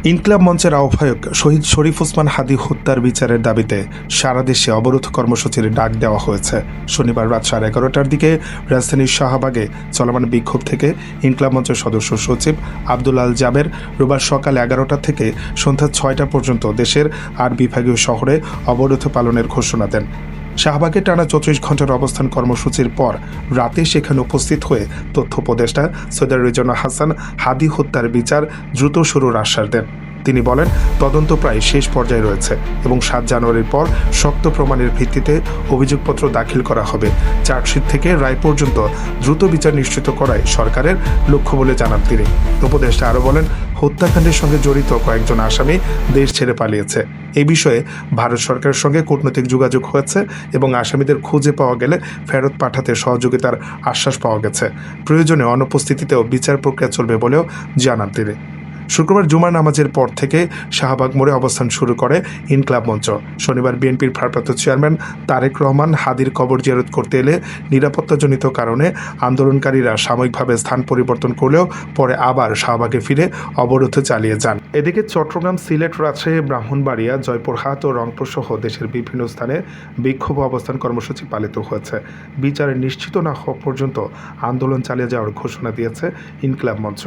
ইনকিলাব মঞ্চের আহ্বায়ক শহীদ শরীফ ওসমান হাদী হত্যার বিচারের দাবিতে সারা দেশে অবরোধ কর্মসূচির ডাক দেওয়া হয়েছে। শনিবার রাত 11:30টার দিকে রাজধানীর শাহবাগে চলমান বিক্ষোভ থেকে ইনকিলাব মঞ্চের সদস্য সচিব আব্দুল আল জাবের রোববার সকাল 11টা থেকে সন্ধ্যা 6টা পর্যন্ত দেশের 8 বিভাগীয় শহরে অবরোধ পালনের ঘোষণা দেন। শাহবাগে টানা 34 ঘণ্টার অবস্থান কর্মসূচির পর রাতে সেখানে উপস্থিত হয়ে তথ্য উপদেষ্টা সৈয়দ রিজওয়ানা হাসান হাদী হত্যার বিচার দ্রুত শুরুর আশ্বাস দেন। তিনি বলেন, তদন্ত প্রায় শেষ পর্যায়ে রয়েছে এবং 7 জানুয়ারির পর শক্ত প্রমাণের ভিত্তিতে অভিযোগপত্র দাখিল করা হবে। চার্জশিট থেকে রায় পর্যন্ত দ্রুত বিচার নিশ্চিত করাই সরকারের লক্ষ্য বলে জানান তিনি। উপদেষ্টা আরও বলেন, হত্যাকাণ্ডের সঙ্গে জড়িত কয়েকজন আসামি দেশ ছেড়ে পালিয়েছে। এই বিষয়ে ভারত সরকারের সঙ্গে কূটনৈতিক যোগাযোগ হয়েছে এবং আসামিদের খুঁজে পাওয়া গেলে ফেরত পাঠাতে সহযোগিতার আশ্বাস পাওয়া গেছে। প্রয়োজনে অনুপস্থিতিতেও বিচার প্রক্রিয়া চলবে বলেও জানান তিনি। শুক্রবার জুমার নামাজের পর থেকে শাহবাগ মোড়ে অবস্থান শুরু করে ইনকিলাব মঞ্চ। শনিবার বিএনপির ভারপ্রাপ্ত চেয়ারম্যান তারেক রহমান হাদীর কবর জিয়ারত করতে এলে নিরাপত্তাজনিত কারণে আন্দোলনকারীরা সাময়িকভাবে স্থান পরিবর্তন করলেও পরে আবার শাহবাগে ফিরে অবরোধ চালিয়ে যান। এদিকে চট্টগ্রাম, সিলেট, রাজশাহী, ব্রাহ্মণবাড়িয়া, জয়পুরহাট ও রংপুর সহ দেশের বিভিন্ন স্থানে বিক্ষোভ অবস্থান কর্মসূচি পালিত হয়েছে। বিচার নিশ্চিত না হওয়া পর্যন্ত আন্দোলন চালিয়ে যাওয়ার ঘোষণা দিয়েছে ইনকিলাব মঞ্চ।